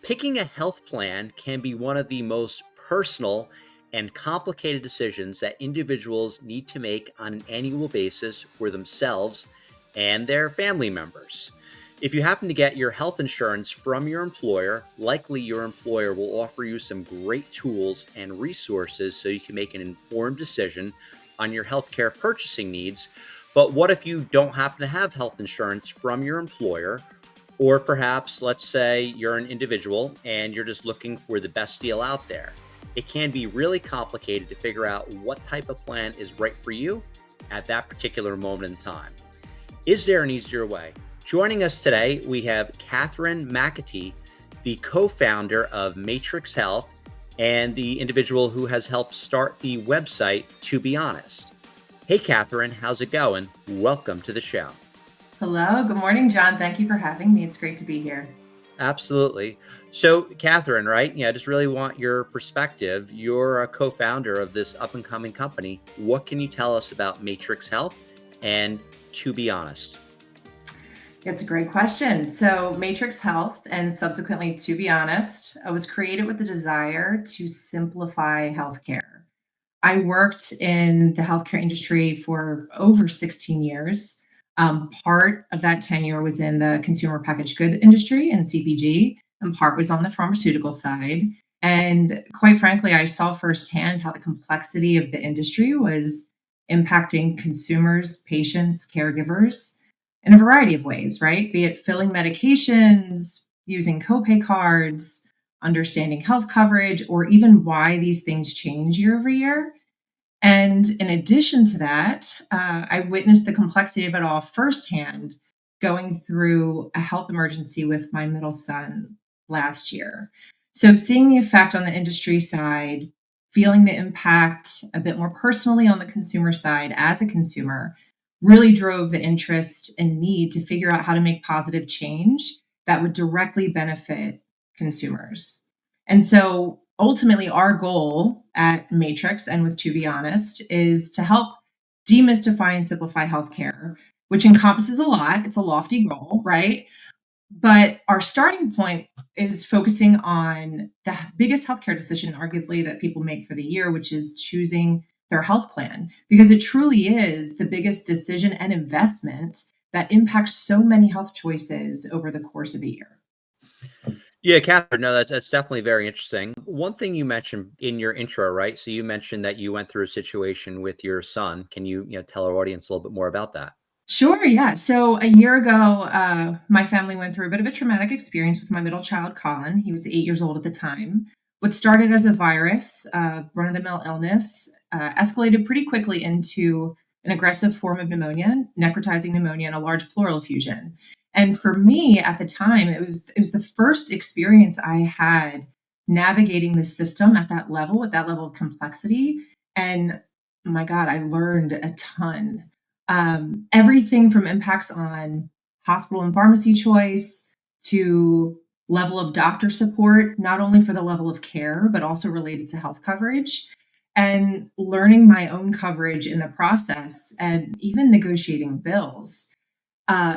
Picking a health plan can be one of the most personal and complicated decisions that individuals need to make on an annual basis for themselves and their family members. If you happen to get your health insurance from your employer, likely your employer will offer you some great tools and resources so you can make an informed decision on your healthcare purchasing needs. But what if you don't happen to have health insurance from your employer? Or perhaps, let's say you're an individual and you're just looking for the best deal out there. It can be really complicated to figure out what type of plan is right for you at that particular moment in time. Is there an easier way? Joining us today, we have Kathryn McAtee, the co-founder of MATRX Health and the individual who has helped start the website To Be Honest. Hey, Kathryn, how's it going? Welcome to the show. Hello. Good morning, John. Thank you for having me. It's great to be here. Absolutely. So, Kathryn, right? Yeah, I just really want your perspective. You're a co-founder of this up-and-coming company. What can you tell us about MATRX Health and To Be Honest? It's a great question. So, MATRX Health and subsequently To Be Honest was created with the desire to simplify healthcare. I worked in the healthcare industry for over 16 years. Part of that tenure was in the consumer packaged good industry and CPG, and part was on the pharmaceutical side. And quite frankly, I saw firsthand how the complexity of the industry was impacting consumers, patients, caregivers in a variety of ways, right? Be it filling medications, using copay cards, understanding health coverage, or even why these things change year over year. And in addition to that, I witnessed the complexity of it all firsthand going through a health emergency with my middle son last year. So, seeing the effect on the industry side, feeling the impact a bit more personally on the consumer side as a consumer, really drove the interest and need to figure out how to make positive change that would directly benefit consumers. And so ultimately, our goal at Matrix and with To Be Honest is to help demystify and simplify healthcare, which encompasses a lot. It's a lofty goal, right? But our starting point is focusing on the biggest healthcare decision, arguably, that people make for the year, which is choosing their health plan, because it truly is the biggest decision and investment that impacts so many health choices over the course of a year. Yeah, Kathryn, no, that's definitely very interesting. One thing you mentioned in your intro, right? So you mentioned that you went through a situation with your son. Can you tell our audience a little bit more about that? Sure, yeah. So a year ago, my family went through a bit of a traumatic experience with my middle child, Colin. He was 8 years old at the time. What started as a virus, run-of-the-mill illness, escalated pretty quickly into an aggressive form of pneumonia, necrotizing pneumonia, and a large pleural effusion. And for me at the time, it was the first experience I had navigating the system at that level, with that level of complexity. And my God, I learned a ton. Everything from impacts on hospital and pharmacy choice to level of doctor support, not only for the level of care, but also related to health coverage, and learning my own coverage in the process, and even negotiating bills.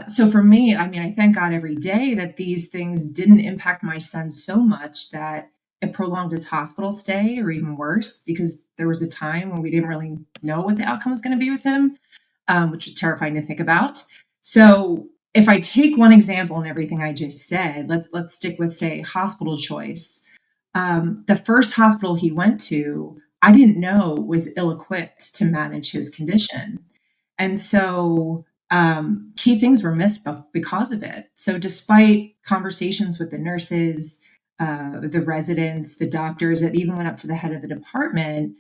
So for me, I mean, I thank God every day that these things didn't impact my son so much that it prolonged his hospital stay, or even worse, because there was a time when we didn't really know what the outcome was going to be with him, which was terrifying to think about. So if I take one example in everything I just said, let's stick with, say, hospital choice. The first hospital he went to, I didn't know was ill-equipped to manage his condition. And so key things were missed because of it. So despite conversations with the nurses, the residents, the doctors, that even went up to the head of the department,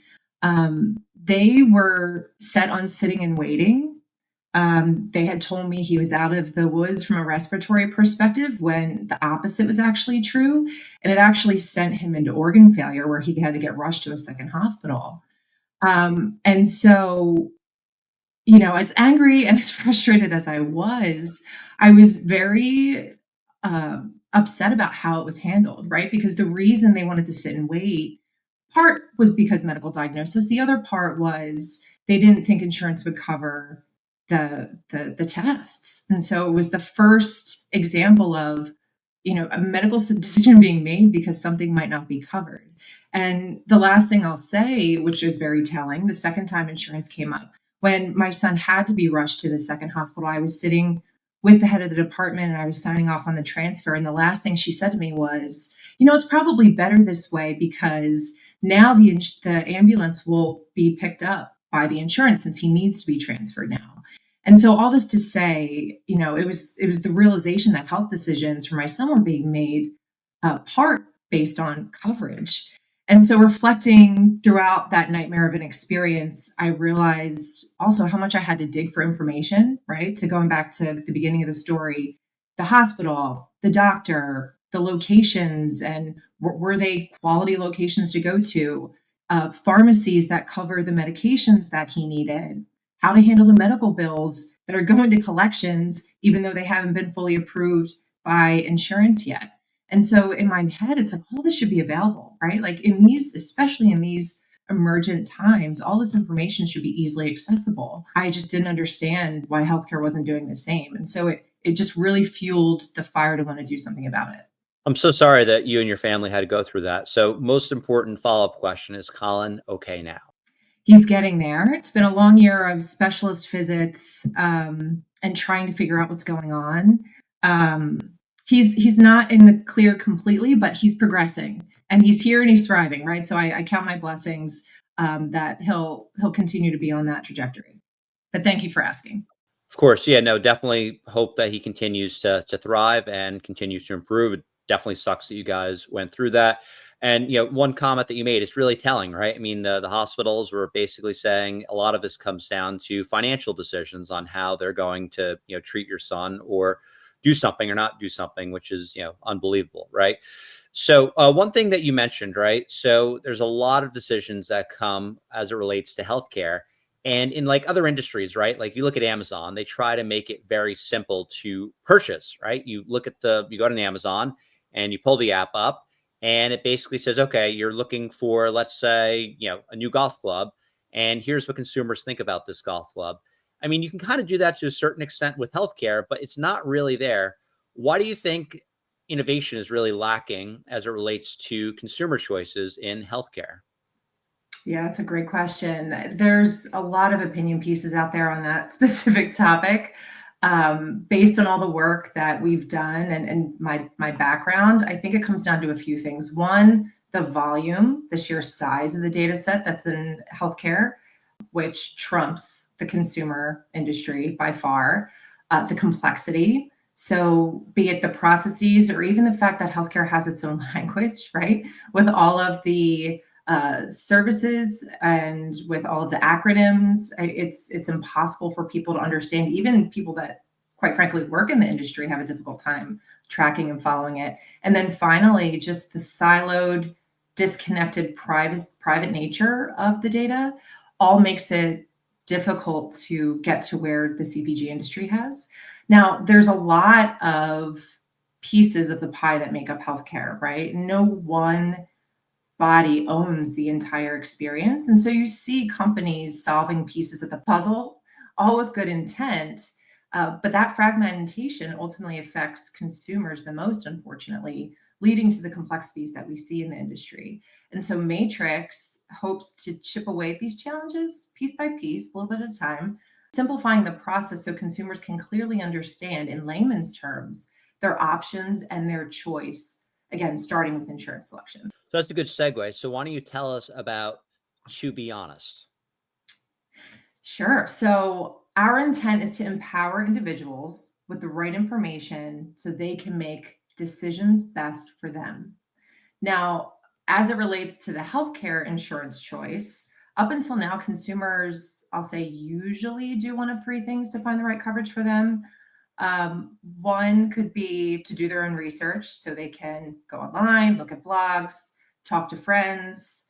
they were set on sitting and waiting. They had told me he was out of the woods from a respiratory perspective, when the opposite was actually true. And it actually sent him into organ failure, where he had to get rushed to a second hospital. And so, as angry and as frustrated as I was very upset about how it was handled, right? Because the reason they wanted to sit and wait, part was because medical diagnosis. The other part was they didn't think insurance would cover the tests. And so it was the first example of a medical decision being made because something might not be covered. And the last thing I'll say, which is very telling, the second time insurance came up, when my son had to be rushed to the second hospital, I was sitting with the head of the department and I was signing off on the transfer. And the last thing she said to me was, it's probably better this way because now the ambulance will be picked up by the insurance since he needs to be transferred now. And so all this to say, it was the realization that health decisions for my son were being made part based on coverage. And so reflecting throughout that nightmare of an experience, I realized also how much I had to dig for information, right? To going back to the beginning of the story, the hospital, the doctor, the locations, and were they quality locations to go to? Pharmacies that cover the medications that he needed, how to handle the medical bills that are going to collections, even though they haven't been fully approved by insurance yet. And so in my head, it's like, all this should be available, right? Like especially in these emergent times, all this information should be easily accessible. I just didn't understand why healthcare wasn't doing the same. And so it just really fueled the fire to want to do something about it. I'm so sorry that you and your family had to go through that. So, most important follow-up question, is Colin okay now? He's getting there. It's been a long year of specialist visits and trying to figure out what's going on. Um, he's not in the clear completely, but he's progressing and he's here and he's thriving. Right. So I count my blessings that he'll continue to be on that trajectory. But thank you for asking. Of course, yeah, no, definitely hope that he continues to thrive and continues to improve. It definitely sucks that you guys went through that. And one comment that you made is really telling, right? I mean, the hospitals were basically saying a lot of this comes down to financial decisions on how they're going to treat your son or do something or not do something, which is unbelievable, right? So one thing that you mentioned, right? So there's a lot of decisions that come as it relates to healthcare. And in like other industries, right? Like you look at Amazon, they try to make it very simple to purchase, right? You go to Amazon and you pull the app up and it basically says, okay, you're looking for, let's say, a new golf club. And here's what consumers think about this golf club. I mean, you can kind of do that to a certain extent with healthcare, but it's not really there. Why do you think innovation is really lacking as it relates to consumer choices in healthcare? Yeah, that's a great question. There's a lot of opinion pieces out there on that specific topic. Based on all the work that we've done and my background, I think it comes down to a few things. One, the volume, the sheer size of the data set that's in healthcare, which trumps the consumer industry by far. The complexity. So, be it the processes or even the fact that healthcare has its own language, right? With all of the services and with all of the acronyms, it's impossible for people to understand. Even people that, quite frankly, work in the industry have a difficult time tracking and following it. And then finally, just the siloed, disconnected, private nature of the data all makes it difficult to get to where the CPG industry has. Now, there's a lot of pieces of the pie that make up healthcare, right? No one body owns the entire experience. And so you see companies solving pieces of the puzzle, all with good intent. But that fragmentation ultimately affects consumers the most, unfortunately, leading to the complexities that we see in the industry. And so Matrix hopes to chip away at these challenges piece by piece, a little bit at a time, simplifying the process so consumers can clearly understand in layman's terms their options and their choice, again, starting with insurance selection. So that's a good segue. So why don't you tell us about To Be Honest? Sure. So, our intent is to empower individuals with the right information so they can make decisions best for them. Now, as it relates to the healthcare insurance choice, up until now, consumers, I'll say, usually do one of three things to find the right coverage for them. One could be to do their own research so they can go online, look at blogs, talk to friends,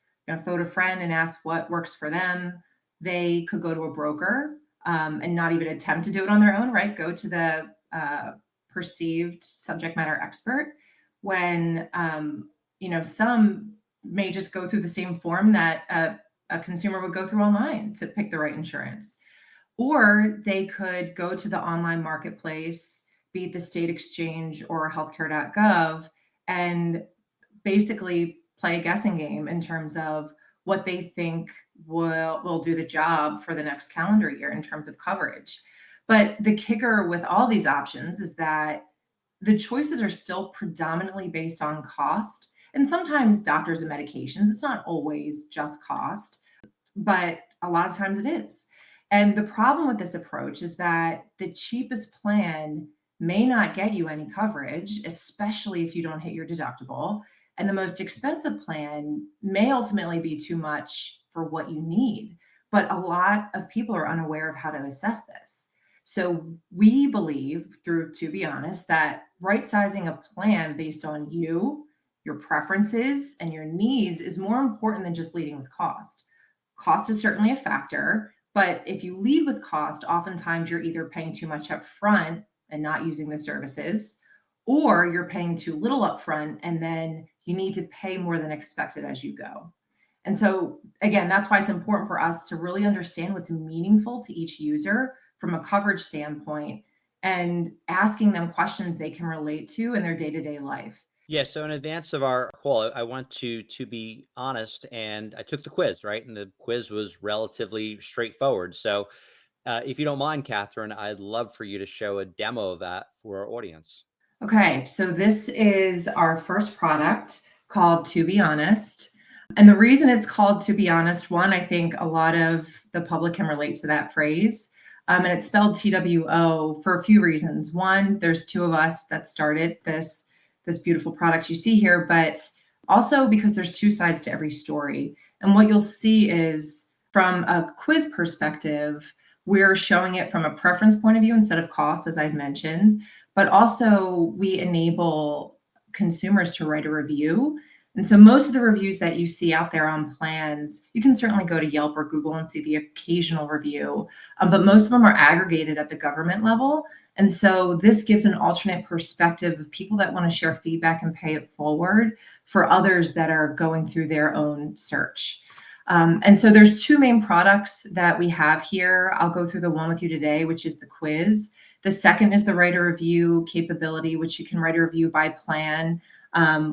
phone a friend and ask what works for them. They could go to a broker and not even attempt to do it on their own, right? Go to the perceived subject matter expert when, some may just go through the same form that a consumer would go through online to pick the right insurance. Or they could go to the online marketplace be it the state exchange or healthcare.gov, and basically play a guessing game in terms of what they think will do the job for the next calendar year in terms of coverage. But the kicker with all these options is that the choices are still predominantly based on cost, and sometimes doctors and medications. It's not always just cost, but a lot of times it is. And the problem with this approach is that the cheapest plan may not get you any coverage, especially if you don't hit your deductible. And the most expensive plan may ultimately be too much for what you need. But a lot of people are unaware of how to assess this. So we believe, through To Be Honest, that right sizing a plan based on you, your preferences, and your needs is more important than just leading with cost. Cost is certainly a factor, but if you lead with cost, oftentimes you're either paying too much up front and not using the services, or you're paying too little upfront and then you need to pay more than expected as you go. And so, again, that's why it's important for us to really understand what's meaningful to each user from a coverage standpoint and asking them questions they can relate to in their day to day life. Yeah, so in advance of our call, I want to be honest, and I took the quiz, right? And the quiz was relatively straightforward. So, if you don't mind, Catherine, I'd love for you to show a demo of that for our audience. Okay, so this is our first product called To Be Honest. And the reason it's called To Be Honest, one, I think a lot of the public can relate to that phrase. And it's spelled TWO for a few reasons. One, there's two of us that started this beautiful product you see here, but also because there's two sides to every story. And what you'll see is from a quiz perspective, we're showing it from a preference point of view instead of cost, as I've mentioned, but also we enable consumers to write a review. And so most of the reviews that you see out there on plans, you can certainly go to Yelp or Google and see the occasional review, but most of them are aggregated at the government level. And so this gives an alternate perspective of people that want to share feedback and pay it forward for others that are going through their own search. And so there's two main products that we have here. I'll go through the one with you today, which is the quiz. The second is the write a review capability, which you can write a review by plan.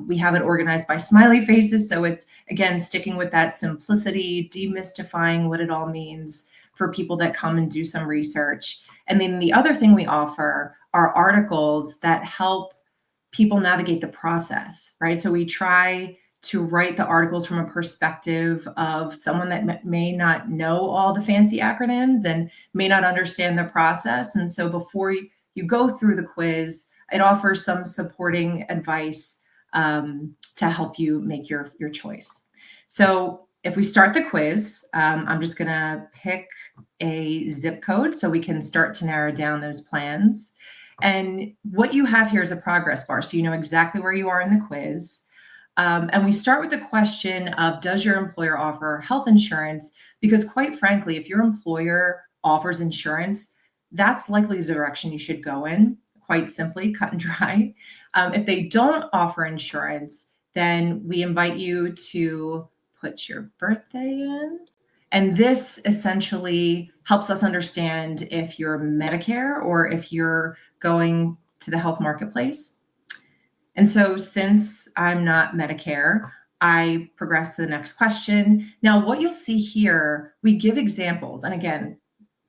We have it organized by smiley faces. So it's, again, sticking with that simplicity, demystifying what it all means for people that come and do some research. And then the other thing we offer are articles that help people navigate the process, right? So we try to write the articles from a perspective of someone that may not know all the fancy acronyms and may not understand the process. And so before you go through the quiz, it offers some supporting advice to help you make your choice. So if we start the quiz, I'm just going to pick a zip code so we can start to narrow down those plans. And what you have here is a progress bar, so you know exactly where you are in the quiz. And we start with the question of, does your employer offer health insurance? Because quite frankly, if your employer offers insurance, that's likely the direction you should go in, quite simply, cut and dry. If they don't offer insurance, then we invite you to put your birthday in. And this essentially helps us understand if you're Medicare or if you're going to the health marketplace. And so since I'm not Medicare, I progress to the next question. Now, what you'll see here, we give examples. And again,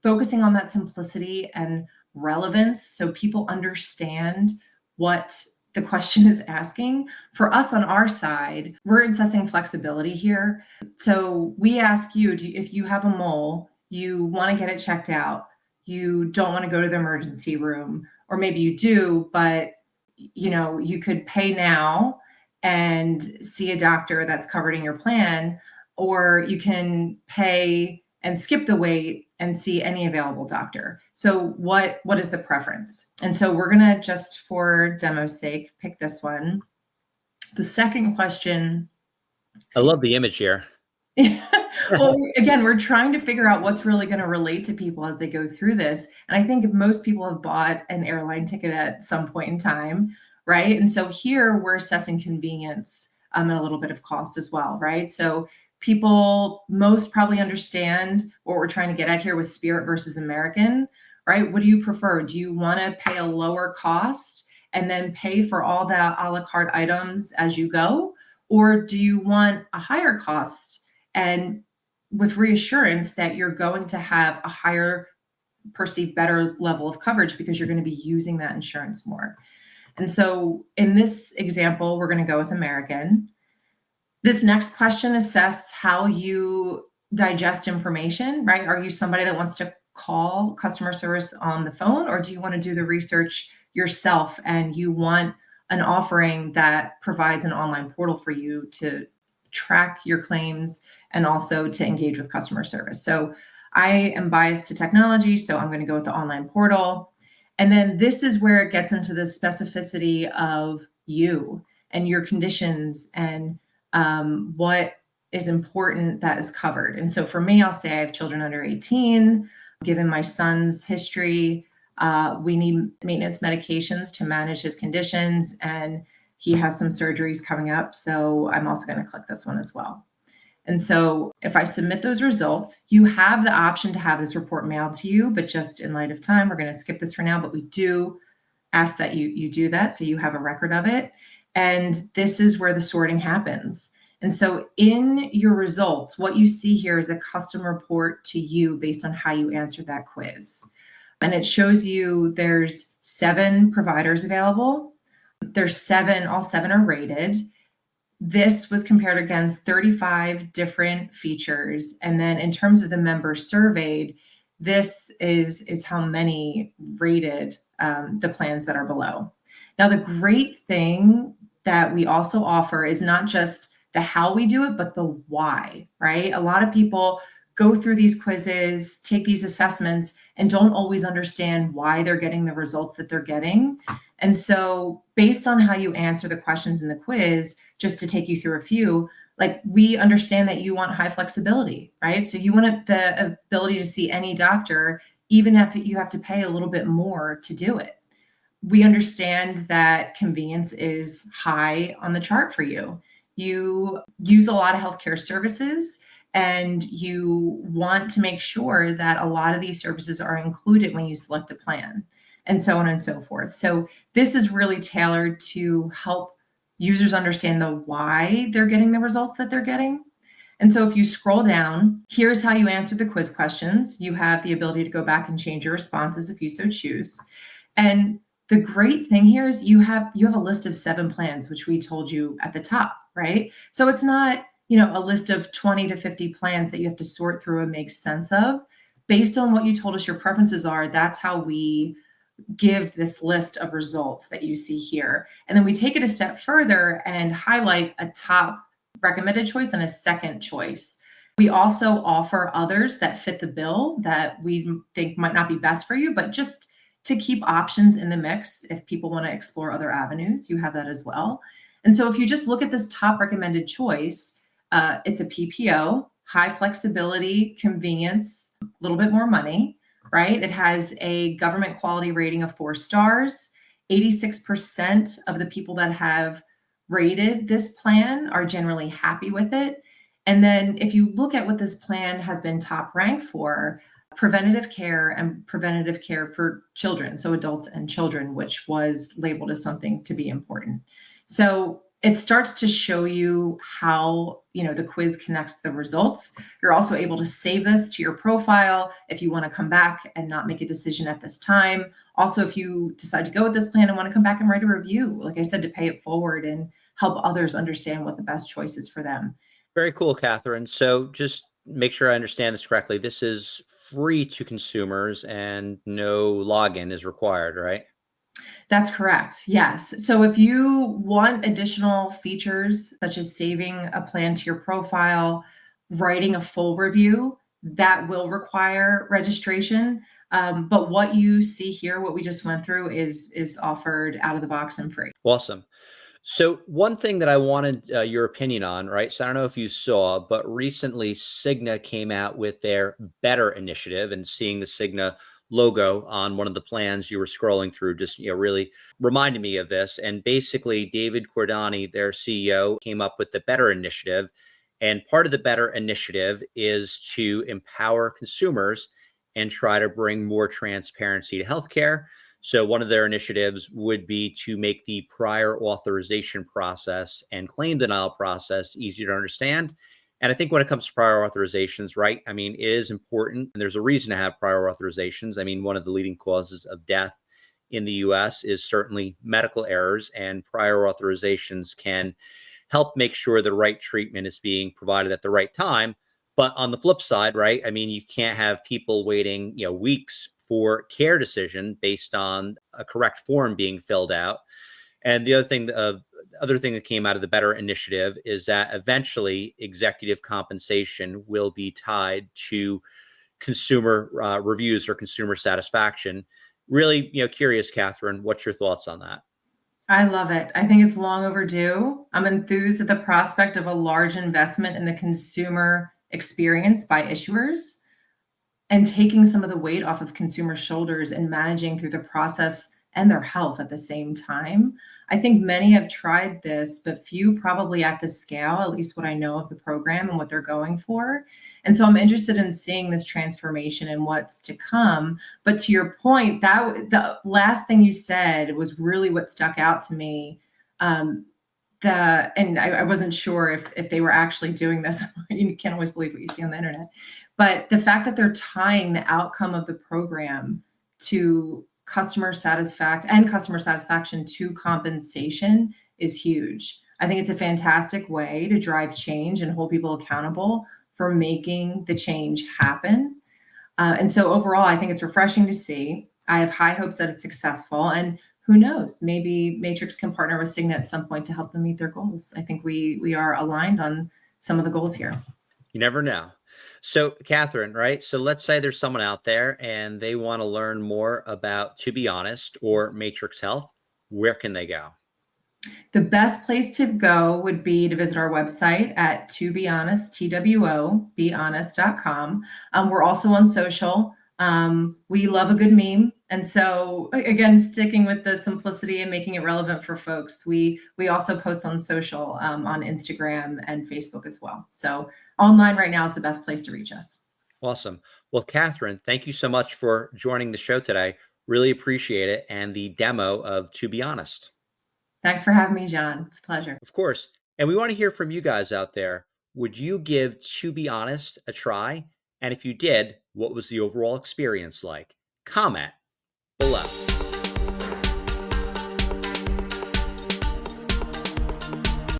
focusing on that simplicity and relevance so people understand what the question is asking. For us on our side, we're assessing flexibility here. So we ask you, if you have a mole, you want to get it checked out, you don't want to go to the emergency room, or maybe you do, but you could pay now and see a doctor that's covered in your plan, or you can pay and skip the wait and see any available doctor. So what is the preference? And so we're going to, just for demo's sake, pick this one. The second question. I love the image here. Well, again, we're trying to figure out what's really going to relate to people as they go through this. And I think most people have bought an airline ticket at some point in time, right? And so here we're assessing convenience and a little bit of cost as well, right? So people most probably understand what we're trying to get at here with Spirit versus American, right? What do you prefer? Do you want to pay a lower cost and then pay for all the a la carte items as you go? Or do you want a higher cost and with reassurance that you're going to have a higher perceived better level of coverage because you're going to be using that insurance more? And so in this example, we're going to go with American. This next question assess how you digest information, right? Are you somebody that wants to call customer service on the phone, or do you want to do the research yourself and you want an offering that provides an online portal for you to track your claims and also to engage with customer service? So I am biased to technology, so I'm going to go with the online portal. And then this is where it gets into the specificity of you and your conditions and what is important that is covered. And so for me, I'll say I have children under 18. Given my son's history, we need maintenance medications to manage his conditions, and he has some surgeries coming up. So I'm also going to click this one as well. And so if I submit those results, you have the option to have this report mailed to you, but just in light of time, we're going to skip this for now, but we do ask that you do that so you have a record of it. And this is where the sorting happens. And so in your results, what you see here is a custom report to you based on how you answered that quiz. And it shows you there's 7 providers available. There's 7, all 7 are rated. This was compared against 35 different features. And then in terms of the members surveyed, this is how many rated the plans that are below. Now, the great thing that we also offer is not just the how we do it, but the why, right? A lot of people go through these quizzes, take these assessments, and don't always understand why they're getting the results that they're getting. And so based on how you answer the questions in the quiz, just to take you through a few, like we understand that you want high flexibility, right? So you want the ability to see any doctor, even if you have to pay a little bit more to do it. We understand that convenience is high on the chart for you. You use a lot of healthcare services and you want to make sure that a lot of these services are included when you select a plan, and so on and so forth. So this is really tailored to help users understand the why they're getting the results that they're getting. And so if you scroll down, here's how you answer the quiz questions. You have the ability to go back and change your responses if you so choose. And the great thing here is you have a list of 7 plans, which we told you at the top, right? So it's not, a list of 20 to 50 plans that you have to sort through and make sense of. Based on what you told us your preferences are, that's how we give this list of results that you see here. And then we take it a step further and highlight a top recommended choice and a second choice. We also offer others that fit the bill that we think might not be best for you, but just to keep options in the mix if people want to explore other avenues, you have that as well. And so if you just look at this top recommended choice, it's a PPO, high flexibility, convenience, a little bit more money, right? It has a government quality rating of 4 stars. 86% of the people that have rated this plan are generally happy with it. And then if you look at what this plan has been top ranked for, preventative care and preventative care for children, so adults and children, which was labeled as something to be important. So it starts to show you how, the quiz connects to the results. You're also able to save this to your profile if you want to come back and not make a decision at this time. Also, if you decide to go with this plan and want to come back and write a review, like I said, to pay it forward and help others understand what the best choice is for them. Very cool, Kathryn. So just make sure I understand this correctly. This is free to consumers and no login is required, right? That's correct. Yes. So if you want additional features such as saving a plan to your profile, writing a full review, that will require registration. But what you see here, what we just went through, is offered out of the box and free. Awesome. So one thing that I wanted your opinion on, right? So I don't know if you saw, but recently Cigna came out with their Better initiative, and seeing the Cigna logo on one of the plans you were scrolling through just really reminded me of this. And basically, David Cordani, their CEO, came up with the Better initiative, and part of the Better initiative is to empower consumers and try to bring more transparency to healthcare. So, one of their initiatives would be to make the prior authorization process and claim denial process easier to understand. And I think when it comes to prior authorizations, right? I mean, it is important, and there's a reason to have prior authorizations. I mean, one of the leading causes of death in the US is certainly medical errors, and prior authorizations can help make sure the right treatment is being provided at the right time. But on the flip side, right? I mean, you can't have people waiting, weeks for care decision based on a correct form being filled out. And the other thing that came out of the Better initiative is that eventually executive compensation will be tied to consumer reviews or consumer satisfaction. Really, curious, Kathryn, what's your thoughts on that? I love it. I think it's long overdue. I'm enthused at the prospect of a large investment in the consumer experience by issuers and taking some of the weight off of consumers' shoulders and managing through the process and their health at the same time. I think many have tried this, but few probably at this scale, at least what I know of the program and what they're going for. And so I'm interested in seeing this transformation and what's to come. But to your point, that the last thing you said was really what stuck out to me. Um, and I wasn't sure if they were actually doing this. You can't always believe what you see on the internet, but the fact that they're tying the outcome of the program to customer satisfaction to compensation is huge. I think it's a fantastic way to drive change and hold people accountable for making the change happen. And so overall, I think it's refreshing to see. I have high hopes that it's successful. And who knows, maybe Matrix can partner with Cigna at some point to help them meet their goals. I think we are aligned on some of the goals here. You never know. So, Kathryn, right? So, let's say there's someone out there and they want to learn more about To Be Honest or Matrix Health. Where can they go? The best place to go would be to visit our website at to be honest, TWO, behonest.com. We're also on social. We love a good meme. And so again, sticking with the simplicity and making it relevant for folks, we also post on social, on Instagram and Facebook as well. So online right now is the best place to reach us. Awesome. Well, Kathryn, thank you so much for joining the show today. Really appreciate it. And the demo of To Be Honest. Thanks for having me, John. It's a pleasure. Of course. And we want to hear from you guys out there. Would you give To Be Honest a try? And if you did, what was the overall experience like? Comment below.